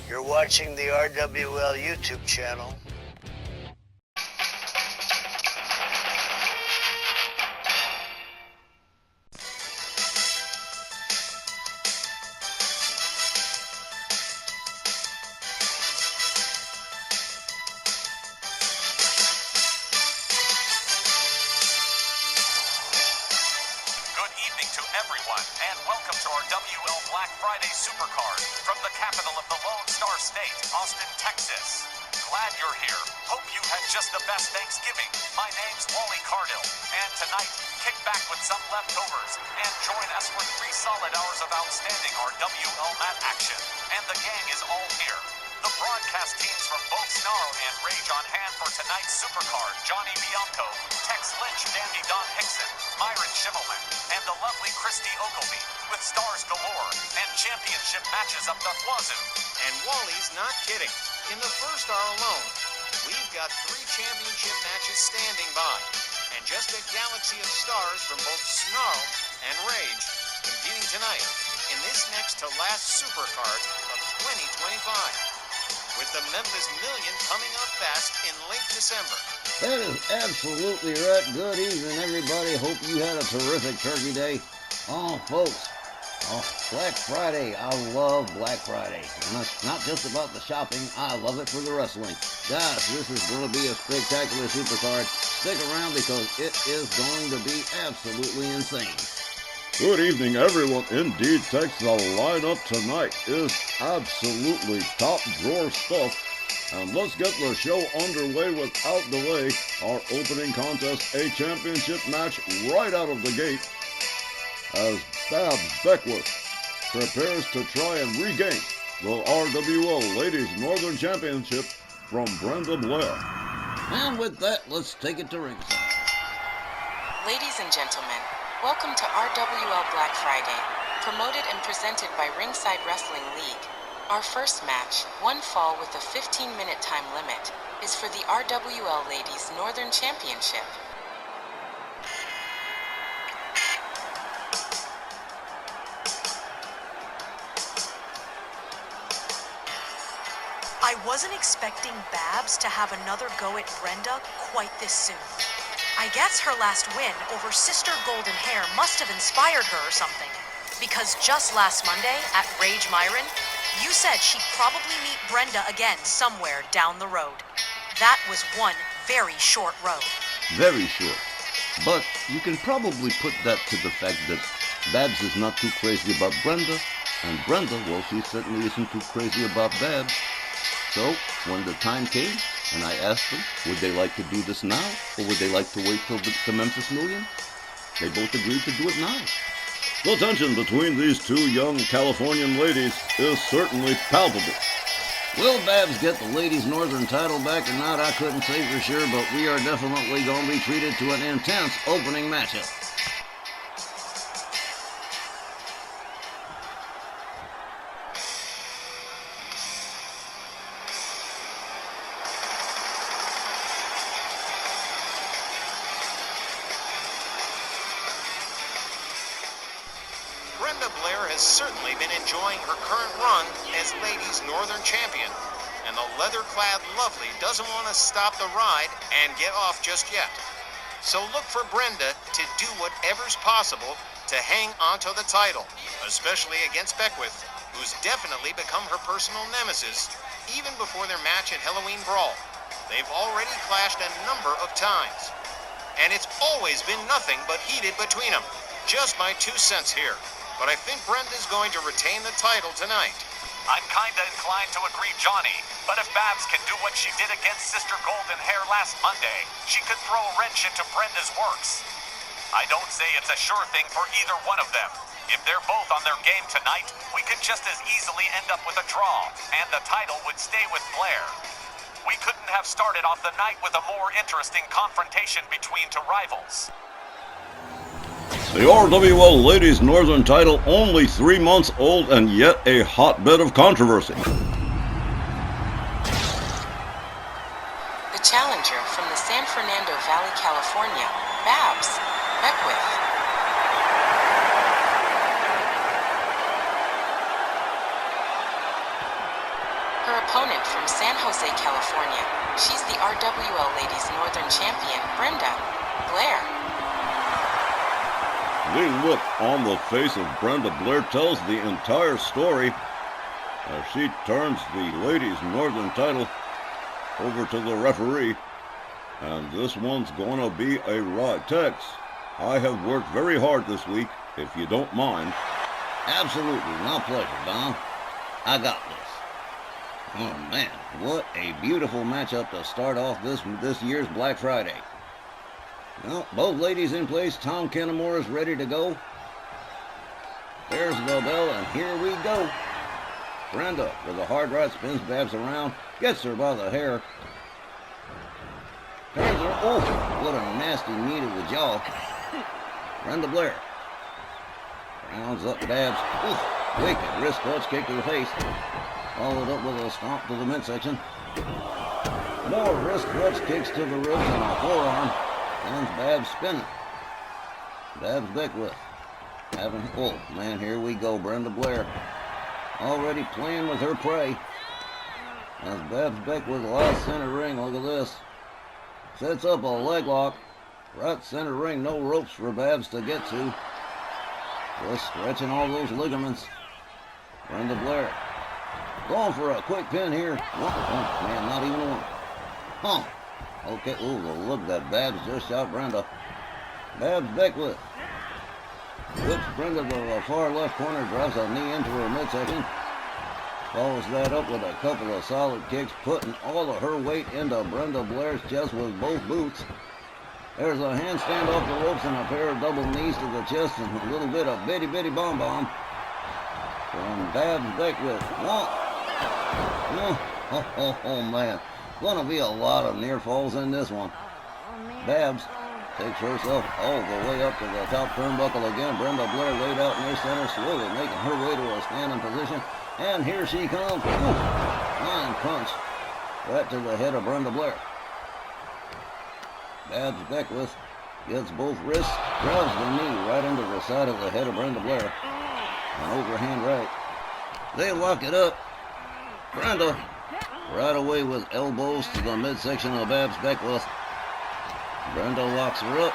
You're watching the RWL YouTube channel. Good evening to everyone, and welcome to our WL Black Friday Supercard from the capital of the Lone Star State, Austin, Texas. Glad you're here. Hope you had just the best Thanksgiving. My name's Wally Cardill, and tonight, kick back with some leftovers and join us for 3 solid hours of outstanding RWL mat action. And the gang is all here. The broadcast teams from both Snarl and Rage on hand for tonight's Supercard: Johnny Bianco, Tex Lynch, Dandy Don Hickson, Myron Schimmelman, and the lovely Christy Ogilvie, with stars galore and championship matches up the wazoo. And Wally's not kidding. In the first hour alone, we've got 3 championship matches standing by, and just a galaxy of stars from both Snarl and Rage competing tonight in this next to last Supercard of 2025. With the Memphis Million coming up fast in late December. That is absolutely right. Good evening, everybody. Hope you had a terrific Turkey Day. Oh, folks. Oh, Black Friday. I love Black Friday. And it's not just about the shopping. I love it for the wrestling. Guys, this is going to be a spectacular Supercard. Stick around because it is going to be absolutely insane. Good evening, everyone. Indeed, Tex, the lineup tonight is absolutely top drawer stuff. And let's get the show underway without delay. Our opening contest, a championship match right out of the gate, as Beckwith prepares to try and regain the RWL Ladies Northern Championship from Brenda Blair. And with that, let's take it to ringside. Ladies and gentlemen, welcome to RWL Black Friday, promoted and presented by Ringside Wrestling League. Our first match, one fall with a 15-minute time limit, is for the RWL Ladies Northern Championship. I wasn't expecting Babs to have another go at Brenda quite this soon. I guess her last win over Sister Golden Hair must have inspired her or something. Because just last Monday at Rage Myron, you said she'd probably meet Brenda again somewhere down the road. That was one very short road. Very short. But you can probably put that to the fact that Babs is not too crazy about Brenda, and Brenda, well, she certainly isn't too crazy about Babs. So, when the time came, and I asked them, would they like to do this now, or would they like to wait till the Memphis Million? They both agreed to do it now. The tension between these 2 young Californian ladies is certainly palpable. Will Babs get the Ladies Northern title back or not, I couldn't say for sure, but we are definitely going to be treated to an intense opening matchup. Brenda Blair has certainly been enjoying her current run as Ladies Northern Champion, and the leather-clad lovely doesn't want to stop the ride and get off just yet. So look for Brenda to do whatever's possible to hang onto the title, especially against Beckwith, who's definitely become her personal nemesis even before their match at Halloween Brawl. They've already clashed a number of times, and it's always been nothing but heated between them. Just my 2 cents here. But I think Brenda's going to retain the title tonight. I'm kinda inclined to agree, Johnny, but if Babs can do what she did against Sister Golden Hair last Monday, she could throw a wrench into Brenda's works. I don't say it's a sure thing for either one of them. If they're both on their game tonight, we could just as easily end up with a draw, and the title would stay with Blair. We couldn't have started off the night with a more interesting confrontation between 2 rivals. The RWL Ladies Northern title only 3 months old and yet a hotbed of controversy. The challenger from the San Fernando Valley, California, Babs Beckwith. Her opponent from San Jose, California. She's the RWL Ladies Northern Champion, Brenda. Blair. The look on the face of Brenda Blair tells the entire story as she turns the Ladies Northern title over to the referee. And this one's gonna be a ride. Tex, I have worked very hard this week, if you don't mind. Absolutely, my pleasure, Don. I got this. Oh man, what a beautiful matchup to start off this year's Black Friday. Well, both ladies in place. Tom Kennemore is ready to go. There's the bell, and here we go. Brenda with a hard right spins Babs around, gets her by the hair. Turns her, oh, what a nasty knee to the jaw. Brenda Blair rounds up Babs. Ooh, wicked wrist clutch kick to the face. Followed up with a stomp to the midsection. More wrist clutch kicks to the ribs and a forearm. Sends Babs spinning. Babs Beckwith having, oh man, here we go. Brenda Blair already playing with her prey. As Babs Beckwith lies center ring, look at this. Sets up a leg lock. Right center ring, no ropes for Babs to get to. Just stretching all those ligaments. Brenda Blair going for a quick pin here. Oh man, not even one. Huh. Okay, ooh, the look that Babs just shot Brenda. Babs Beckwith whips Brenda to the far left corner, drives a knee into her midsection. Follows that up with a couple of solid kicks, putting all of her weight into Brenda Blair's chest with both boots. There's a handstand off the ropes and a pair of double knees to the chest and a little bit of bitty bitty bomb bomb from Babs Beckwith. Oh man, gonna be a lot of near falls in this one. Babs takes herself all the way up to the top turnbuckle again. Brenda Blair laid out near center, slowly making her way to a standing position. And here she comes. Flying punch right to the head of Brenda Blair. Babs Beckwith gets both wrists, drives the knee right into the side of the head of Brenda Blair. An overhand right. They lock it up. Brenda right away with elbows to the midsection of Babs Beckwith. Brenda locks her up.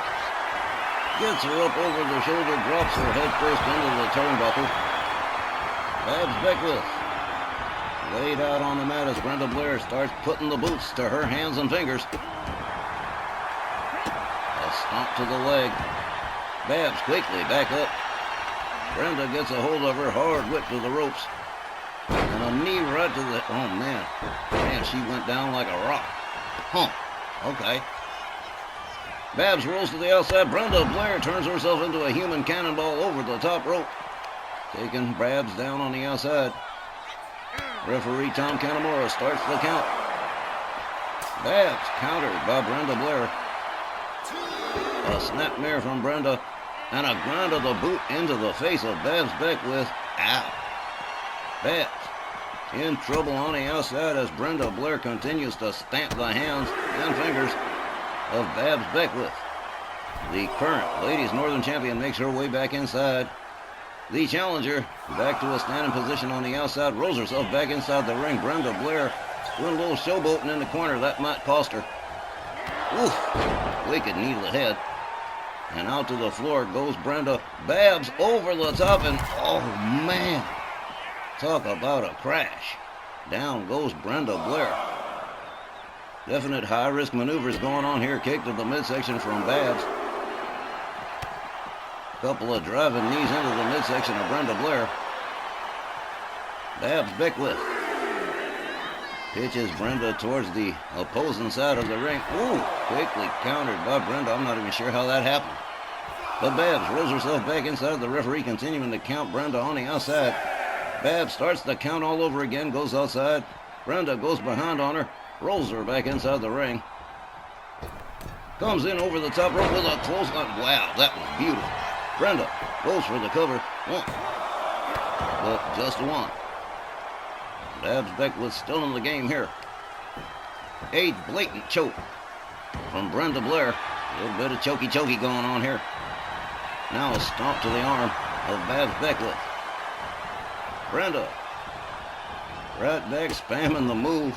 Gets her up over the shoulder, drops her head first into the turnbuckle. Babs Beckwith laid out on the mat as Brenda Blair starts putting the boots to her hands and fingers. A stomp to the leg. Babs quickly back up. Brenda gets a hold of her, hard whip to the ropes. And a knee right to the, oh man. Man, she went down like a rock. Okay. Babs rolls to the outside. Brenda Blair turns herself into a human cannonball over the top rope. Taking Babs down on the outside. Referee Tom Kennemore starts the count. Babs countered by Brenda Blair. A snapmare from Brenda and a grind of the boot into the face of Babs Beckwith. Ow. Babs in trouble on the outside as Brenda Blair continues to stamp the hands and fingers of Babs Beckwith. The current Ladies Northern Champion makes her way back inside. The challenger back to a standing position on the outside, rolls herself back inside the ring. Brenda Blair doing a little showboating in the corner. That might cost her. Oof, wicked knee to the head. And out to the floor goes Brenda. Babs over the top and, oh man, talk about a crash. Down goes Brenda Blair. Definite high-risk maneuvers going on here. Kick to the midsection from Babs. Couple of driving knees into the midsection of Brenda Blair. Babs Beckwith pitches Brenda towards the opposing side of the ring. Ooh, quickly countered by Brenda. I'm not even sure how that happened. But Babs rolls herself back inside. The referee continuing to count Brenda on the outside. Babs starts the count all over again, goes outside. Brenda goes behind on her, rolls her back inside the ring. Comes in over the top rope with a clothesline. Wow, that was beautiful. Brenda goes for the cover. One. But just one. Babs Beckwith still in the game here. A blatant choke from Brenda Blair. A little bit of chokey going on here. Now a stomp to the arm of Babs Beckwith. Brenda Right back spamming the move,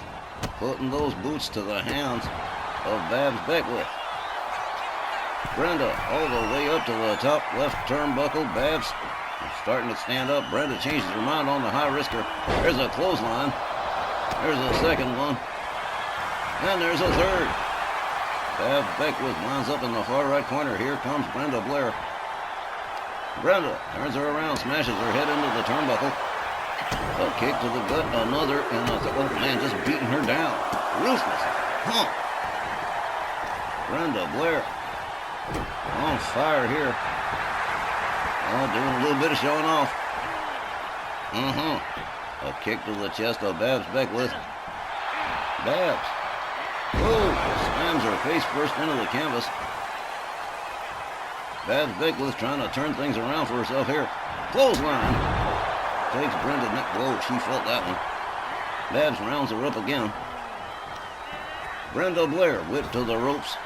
putting those boots to the hands of Babs Beckwith. Brenda all the way up to the top left turnbuckle. Babs starting to stand up. Brenda changes her mind on the high risker. There's a clothesline. There's a second one. And there's a third. Babs Beckwith lines up in the far right corner. Here comes Brenda Blair. Brenda turns her around, smashes her head into the turnbuckle. A kick to the gut, another, and oh man, just beating her down. Ruthless. Huh. Brenda Blair on fire here. Oh, doing a little bit of showing off. A kick to the chest of Babs Beckwith. Babs. Whoa, slams her face first into the canvas. Babs Beckwith trying to turn things around for herself here. Clothesline. Takes Brenda. Whoa, she felt that one. Babs rounds her up again. Brenda Blair whipped to the ropes.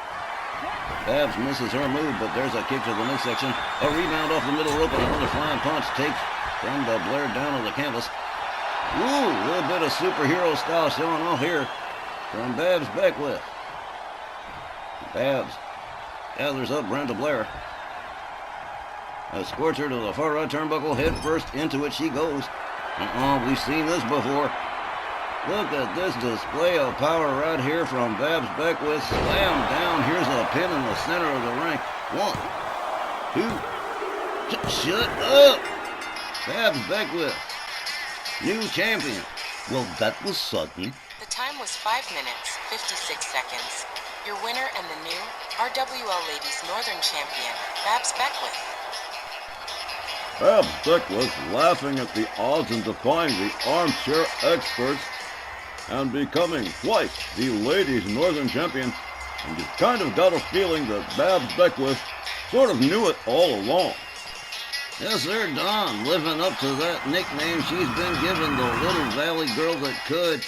Babs misses her move, but there's a kick to the midsection. A rebound off the middle rope and another flying punch takes Brenda Blair down to the canvas. Ooh, a little bit of superhero style showing off here from Babs Beckwith. Babs gathers up Brenda Blair. Escorts her to the far right turnbuckle, head first, into it she goes. We've seen this before. Look at this display of power right here from Babs Beckwith. Slam down. Here's a pin in the center of the ring. 1, 2. Shut up! Babs Beckwith, new champion. Well, that was sudden. The time was 5 minutes, 56 seconds. Your winner and the new RWL Ladies Northern Champion, Babs Beckwith. Babs Beckwith laughing at the odds and defying the armchair experts and becoming twice the Ladies Northern Champion. And you kind of got a feeling that Babs Beckwith sort of knew it all along. Yes, sir, Don, living up to that nickname she's been given, the Little Valley Girl That Could.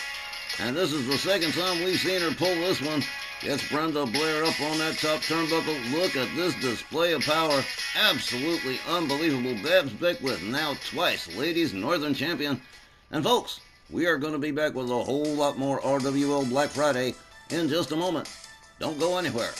And this is the second time we've seen her pull this one. Gets Brenda Blair up on that top turnbuckle. Look at this display of power. Absolutely unbelievable. Babs Beckwith, now twice Ladies Northern Champion. And folks, we are going to be back with a whole lot more RWL Black Friday in just a moment. Don't go anywhere.